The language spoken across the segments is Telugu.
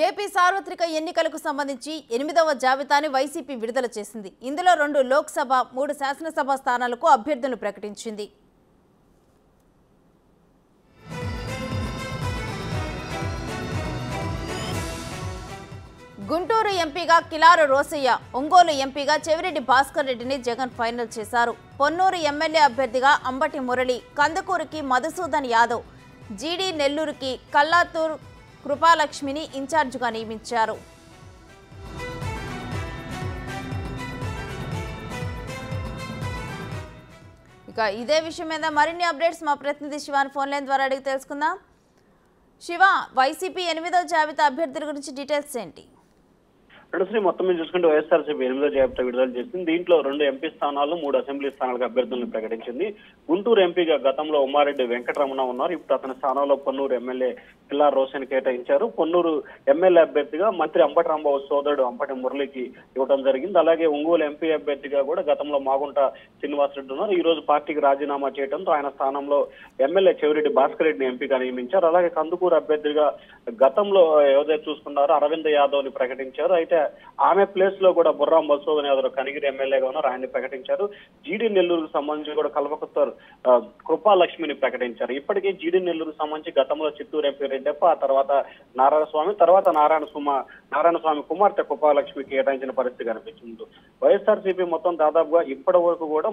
ఏపీ సార్వత్రిక ఎన్నికలకు సంబంధించి 8వ జాబితాని వైసీపీ విడుదల చేసింది. ఇందులో 2 లోక్సభ, 3 శాసనసభ స్థానాలకు అభ్యర్థులను ప్రకటించింది. గుంటూరు ఎంపీగా కిలారు రోసయ్య, ఒంగోలు ఎంపీగా చెవిరెడ్డి భాస్కర్ రెడ్డిని జగన్ ఫైనల్ చేశారు. పొన్నూరు ఎమ్మెల్యే అభ్యర్థిగా అంబటి మురళి, కందుకూరుకి మధుసూదన్ యాదవ్, జీడీ నెల్లూరుకి కల్లాతూర్ కృపాలక్ష్మిని ఇన్ఛార్జిగా నియమించారు. ఇక ఇదే విషయం మీద మరిన్ని అప్డేట్స్ మా ప్రతినిధి శివాని ఫోన్ లైన్ ద్వారా అడిగి తెలుసుకుందాం. శివ, వైసీపీ 8వ జాబితా అభ్యర్థుల గురించి డీటెయిల్స్ ఏంటి? మొత్తం మీద చూసుకుంటే వైఎస్ఆర్సీపీ 8వ జాబితా విడుదల చేసింది. దీంట్లో 2 ఎంపీ స్థానాలు, 3 అసెంబ్లీ స్థానాలకు అభ్యర్థులను ప్రకటించింది. గుంటూరు ఎంపీగా గతంలో ఉమ్మారెడ్డి వెంకటరమణ ఉన్నారు. ఇప్పుడు అతని స్థానంలో పొన్నూరు ఎమ్మెల్యే కిల్లారు రోషన్ కేటాయించారు. పొన్నూరు ఎమ్మెల్యే అభ్యర్థిగా మంత్రి అంబటి రాంబాబు సోదరుడు అంబటి మురళికి ఇవ్వడం జరిగింది. అలాగే ఒంగోలు ఎంపీ అభ్యర్థిగా కూడా గతంలో మాగుంట శ్రీనివాసరెడ్డి ఉన్నారు. ఈ రోజు పార్టీకి రాజీనామా చేయడంతో ఆయన స్థానంలో ఎమ్మెల్యే చెవిరెడ్డి భాస్కర్ రెడ్డిని ఎంపీగా నియమించారు. అలాగే కందుకూరు అభ్యర్థిగా గతంలో ఎవరైతే చూసుకున్నారో అరవింద్ యాదవ్ ని ప్రకటించారు. అయితే ఆమె ప్లేస్ లో కూడా బుర్రా మధుసూదన్ యాదవ్ కనిగిరి ఎమ్మెల్యేగా ఉన్నారు, ఆయన్ని ప్రకటించారు. జీడీ నెల్లూరుకు సంబంధించి కూడా కల్వకుత్తూర్ కృపాలక్ష్మిని ప్రకటించారు. ఇప్పటికే జీడీ నెల్లూరుకు సంబంధించి గతంలో చిత్తూరు ఎంపీ రెడ్డప్ప, ఆ తర్వాత నారాయణస్వామి, తర్వాత నారాయణస్వామి కుమార్తె కృపాలక్ష్మి కేటాయించిన పరిస్థితి కనిపించింది. వైఎస్ఆర్సీపీ మొత్తం దాదాపుగా ఇప్పటి వరకు కూడా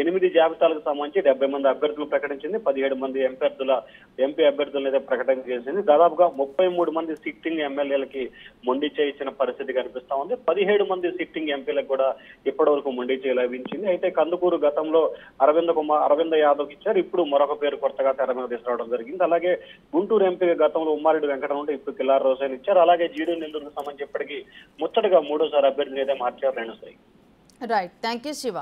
8 జాబితాలకు సంబంధించి 70 మంది అభ్యర్థులు ప్రకటించింది. 17 మంది ఎంపీ అభ్యర్థులను అయితే ప్రకటన చేసింది. దాదాపుగా 33 మంది సిట్టింగ్ ఎమ్మెల్యేలకి మొండి చేయించిన పరిస్థితి కనిపిస్తా ఉంది. 17 మంది సిట్టింగ్ ఎంపీలకు కూడా ఇప్పటి వరకు మొండి చేయి లభించింది. అయితే కందుకూరు గతంలో అరవింద్ యాదవ్ ఇచ్చారు. ఇప్పుడు మరొక పేరు కొత్తగా తెర మీద తీసుకురావడం జరిగింది. అలాగే గుంటూరు ఎంపీగా గతంలో ఉమ్మారెడ్డి వెంకటరమణ ఉంటే ఇప్పుడు కిల్లారు రోసయ్య ఇచ్చారు. అలాగే జీడీ నెల్లూరుకు సంబంధించి ఇప్పటికీ ముచ్చటగా 3వ సారి అభ్యర్థిని అయితే మార్చారు. Right, thank you Shiva.